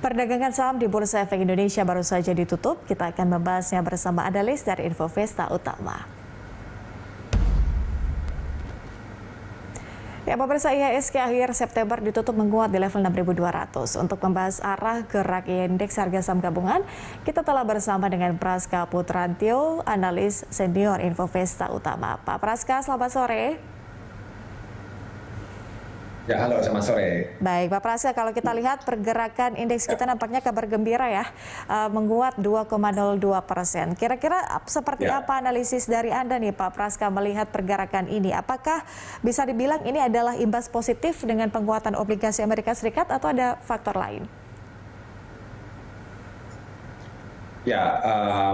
Perdagangan saham di Bursa Efek Indonesia baru saja ditutup. Kita akan membahasnya bersama analis dari Infovesta Utama. Ya, pemirsa, IHSG akhir September ditutup menguat di level 6.200. Untuk membahas arah gerak indeks harga saham gabungan, kita telah bersama dengan Praska Putrantio, analis senior Infovesta Utama. Pak Praska, selamat sore. Ya, halo, selamat sore. Baik, Pak Praska, kalau kita lihat pergerakan indeks kita nampaknya kabar gembira ya, menguat 2,02%. Kira-kira seperti apa analisis dari Anda nih, Pak Praska, melihat pergerakan ini? Apakah bisa dibilang ini adalah imbas positif dengan penguatan obligasi Amerika Serikat atau ada faktor lain? Ya,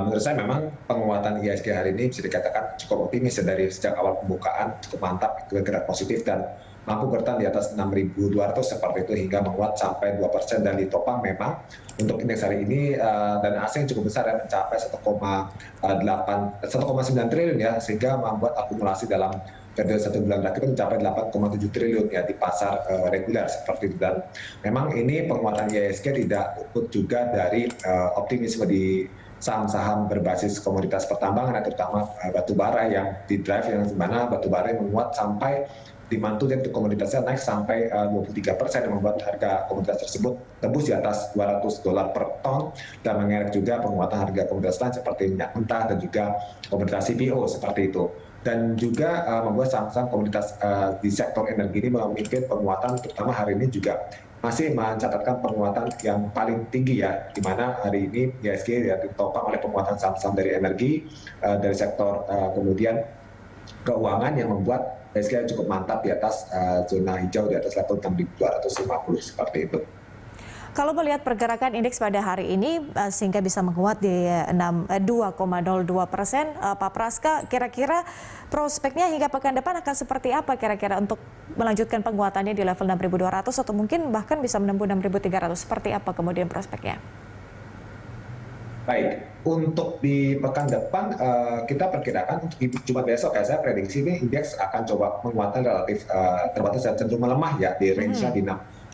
menurut saya memang penguatan IHSG hari ini bisa dikatakan cukup optimis dari sejak awal pembukaan, cukup mantap, bergerak positif dan mampu bertahan di atas 6.200 seperti itu hingga menguat sampai 2% dan ditopang memang untuk indeks hari ini dana asing cukup besar ya, mencapai 1,9 triliun ya, sehingga membuat akumulasi dalam periode 1 bulan terakhir mencapai 8,7 triliun ya di pasar reguler seperti itu. Dan memang ini penguatan IHSG tidak luput juga dari optimisme di saham-saham berbasis komoditas pertambangan, terutama batu bara yang di drive, yang dimana batu bara yang menguat sampai dimantu dan komoditasnya naik sampai 23%, yang membuat harga komoditas tersebut tembus di atas $200 per ton dan mengerek juga penguatan harga komoditas lain seperti minyak mentah dan juga komoditas CPO seperti itu. Dan juga membuat saham-saham komoditas di sektor energi ini memimpin penguatan, terutama hari ini juga masih mencatatkan penguatan yang paling tinggi ya, di mana hari ini IHSG ya ditopang oleh penguatan saham-saham dari energi, dari sektor kemudian keuangan yang membuat IHSG cukup mantap di atas zona hijau di atas level 6.250 seperti itu. Kalau melihat pergerakan indeks pada hari ini sehingga bisa menguat di 2,02%, Pak Praska, kira-kira prospeknya hingga pekan depan akan seperti apa kira-kira untuk melanjutkan penguatannya di level 6.200 atau mungkin bahkan bisa menembus 6.300? Seperti apa kemudian prospeknya? Baik, untuk di pekan depan kita perkirakan untuk Jumat besok ya, saya prediksi ini indeks akan coba penguatan relatif terbatas dan cenderung melemah ya di range-nya di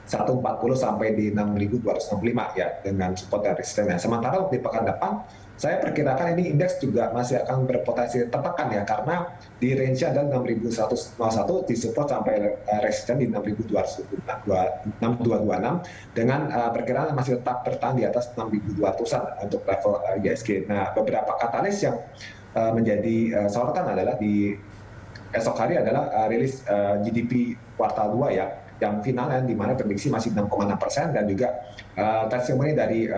140 sampai di 6.265 ya dengan support dan resistennya. Sementara di pekan depan saya perkirakan ini indeks juga masih akan berpotensi tertekan ya, karena di range-nya adalah 6.101 di support sampai resisten di 6.226 dengan perkiraan masih tetap bertahan di atas 6.200-an untuk level IHSG. Nah, beberapa katalis yang menjadi sorotan adalah di esok hari adalah rilis GDP kuartal 2 ya, yang final di mana prediksi masih 6,6% dan juga testimoni dari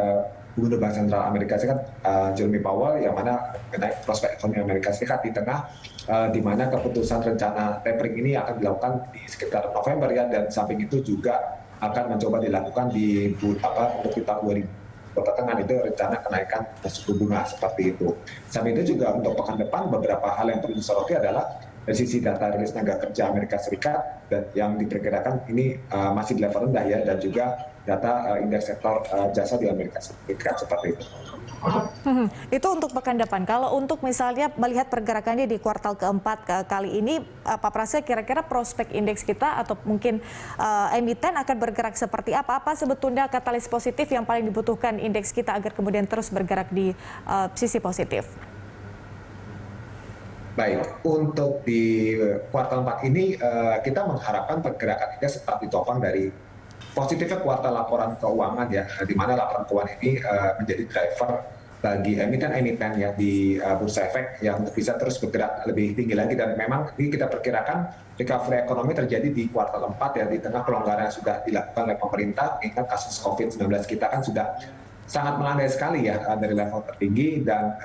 Gubernur Bank Sentral Amerika Serikat Jerome Powell yang mana mengenai prospek ekonomi Amerika Serikat di tengah di mana keputusan rencana tapering ini akan dilakukan di sekitar November ya, dan samping itu juga akan mencoba dilakukan di untuk kita 2000 pertengahan itu rencana kenaikan suku bunga seperti itu. Samping itu juga untuk pekan depan beberapa hal yang perlu disoroti adalah dari sisi data rilis tenaga kerja Amerika Serikat dan yang diperkirakan ini masih di level rendah ya, dan juga data indeks sektor jasa di Amerika Serikat seperti itu. Itu untuk pekan depan. Kalau untuk misalnya melihat pergerakannya di kuartal keempat kali ini, Pak Praska, kira-kira prospek indeks kita atau mungkin emiten akan bergerak seperti apa? Apa sebetulnya katalis positif yang paling dibutuhkan indeks kita agar kemudian terus bergerak di sisi positif? Baik, untuk di kuartal 4 ini kita mengharapkan pergerakan indeks tetap ditopang dari positifnya kuartal laporan keuangan ya, di mana laporan keuangan ini menjadi driver bagi emiten-emiten ya di Bursa Efek yang bisa terus bergerak lebih tinggi lagi. Dan memang ini kita perkirakan recovery ekonomi terjadi di kuartal 4 ya, di tengah pelonggaran yang sudah dilakukan oleh pemerintah, mengingat kasus COVID-19 kita kan sudah sangat melandai sekali ya dari level tertinggi, dan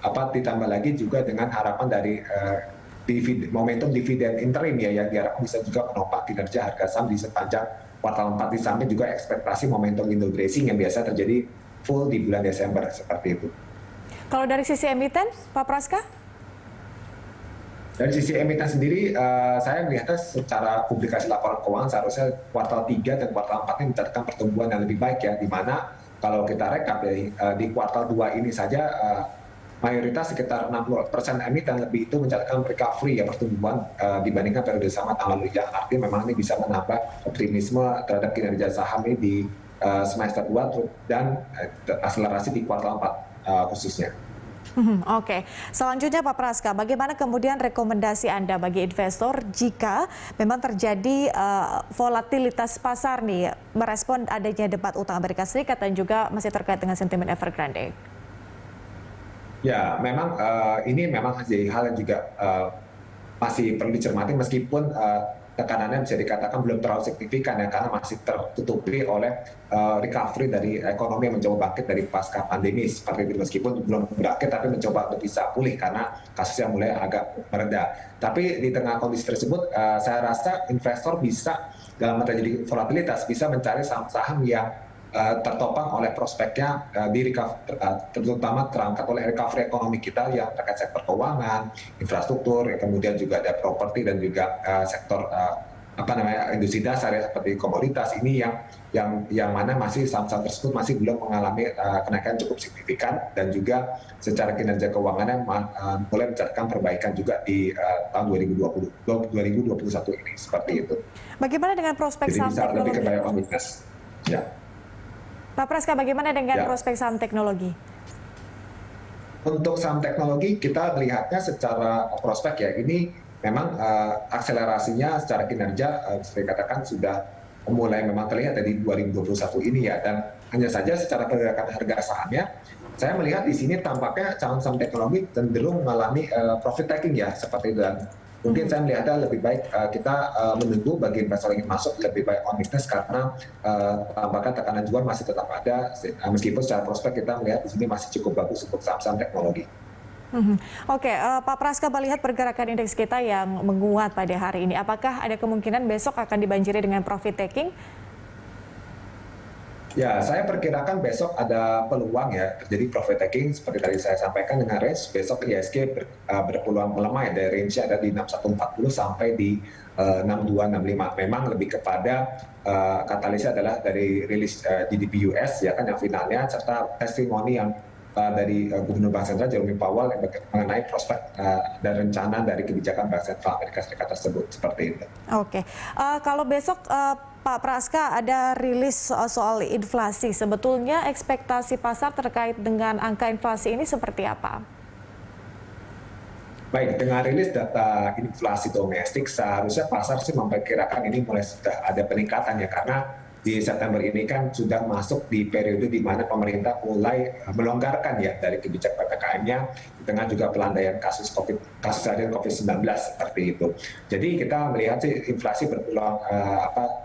ditambah lagi juga dengan harapan dari momentum dividen interim ya, yang diharapkan bisa juga menopang kinerja harga saham di sepanjang kuartal 4, di samping juga ekspektasi momentum window dressing yang biasa terjadi full di bulan Desember seperti itu. Kalau dari sisi emiten, Pak Praska? Dari sisi emiten sendiri, saya melihatnya secara publikasi laporan keuangan seharusnya kuartal 3 dan kuartal 4 ini mencatatkan pertumbuhan yang lebih baik ya, di mana kalau kita rekap ya, di kuartal 2 ini saja mayoritas sekitar 60% emiten lebih itu mencatatkan recovery ya, pertumbuhan dibandingkan periode sama tahun lalu, yang artinya memang ini bisa menambah optimisme terhadap kinerja saham ini di semester 2 dan akselerasi di kuartal 4 khususnya. Oke, selanjutnya Pak Praska, bagaimana kemudian rekomendasi Anda bagi investor jika memang terjadi volatilitas pasar nih, merespon adanya debat utang Amerika Serikat dan juga masih terkait dengan sentimen Evergrande? Ya, memang ini memang jadi hal yang juga masih perlu dicermati meskipun tekanannya bisa dikatakan belum terlalu signifikan ya karena masih tertutupi oleh recovery dari ekonomi yang mencoba bangkit dari pasca pandemi seperti itu meskipun belum bangkit tapi mencoba untuk bisa pulih karena kasusnya mulai agak mereda. Tapi di tengah kondisi tersebut saya rasa investor bisa dalam terjadi volatilitas bisa mencari saham-saham yang tertopang oleh prospeknya terutama terangkat oleh recovery ekonomi kita yang terkait sektor keuangan, infrastruktur, kemudian juga ada properti dan juga sektor industri dasar ya seperti komoditas ini yang mana masih saham-saham tersebut masih belum mengalami kenaikan cukup signifikan dan juga secara kinerja keuangannya mulai mencatatkan perbaikan juga di tahun 2021 ini seperti itu. Bagaimana dengan prospek saham teknologi? Jadi bisa lebih kepada komunitas. Ya. Pak Praska, bagaimana dengan prospek saham teknologi? Untuk saham teknologi kita melihatnya secara prospek ya ini memang akselerasinya secara kinerja bisa dikatakan sudah mulai memang terlihat dari 2021 ini ya dan hanya saja secara pergerakan harga sahamnya saya melihat di sini tampaknya saham-saham teknologi cenderung mengalami profit taking ya seperti itu dan mungkin saya melihatnya lebih baik kita menunggu bagi investor yang ingin masuk lebih baik on business karena tampaknya tekanan jual masih tetap ada meskipun secara prospek kita melihat di sini masih cukup bagus untuk saham-saham teknologi. Oke, Pak Praska melihat pergerakan indeks kita yang menguat pada hari ini. Apakah ada kemungkinan besok akan dibanjiri dengan profit taking? Ya, saya perkirakan besok ada peluang ya terjadi profit taking seperti tadi saya sampaikan dengan range besok IHSG berpeluang melemah ya dari range ada di 6140 sampai di 6265. Memang lebih kepada katalisnya adalah dari rilis GDP US ya kan yang finalnya serta testimoni yang dari Gubernur Bank Sentral Jerome Powell mengenai prospek dan rencana dari kebijakan Bank Sentral Amerika Serikat tersebut seperti itu. Oke, kalau besok Pak Praska ada rilis soal inflasi, sebetulnya ekspektasi pasar terkait dengan angka inflasi ini seperti apa? Baik, dengan rilis data inflasi domestik seharusnya pasar sih memperkirakan ini mulai sudah ada peningkatan ya karena di September ini kan sudah masuk di periode di mana pemerintah mulai melonggarkan ya dari kebijakan PPKM-nya di tengah juga pelandaian kasus harian COVID-19 seperti itu. Jadi kita melihat sih inflasi berpeluang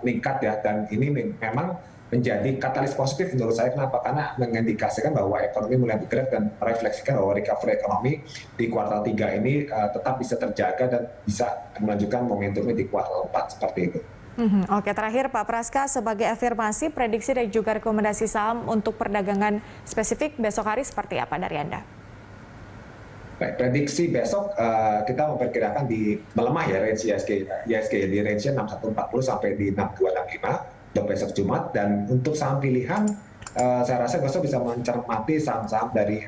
meningkat ya dan ini memang menjadi katalis positif menurut saya. Kenapa? Karena mengindikasikan bahwa ekonomi mulai bergerak dan merefleksikan bahwa recovery ekonomi di kuartal 3 ini tetap bisa terjaga dan bisa melanjutkan momentumnya di kuartal 4 seperti itu. Oke, terakhir Pak Praska, sebagai afirmasi, prediksi dan juga rekomendasi saham untuk perdagangan spesifik besok hari seperti apa dari Anda? Baik, prediksi besok kita memperkirakan di melemah ya range IHSG di range-nya 6140 sampai di 6265 untuk besok Jumat dan untuk saham pilihan saya rasa besok bisa mencermati saham-saham dari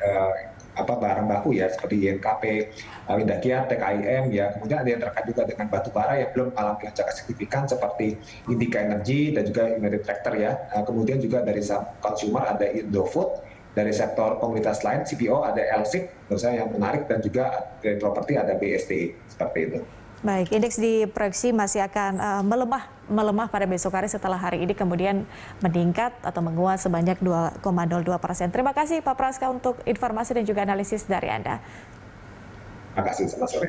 barang baku ya seperti INKP, Winda Kiat, TKIM ya kemudian ada yang terkait juga dengan batu bara yang belum mengalami lonjakan signifikan seperti Indica Energy dan juga United Tractor ya kemudian juga dari saham consumer ada Indofood, dari sektor komunitas lain CPO ada LSIG menurut saya yang menarik dan juga dari properti ada BSTE seperti itu. Baik, indeks diproyeksi masih akan melemah pada besok hari setelah hari ini kemudian meningkat atau menguat sebanyak 2,02%. Terima kasih Pak Praska untuk informasi dan juga analisis dari Anda. Terima kasih, selamat sore.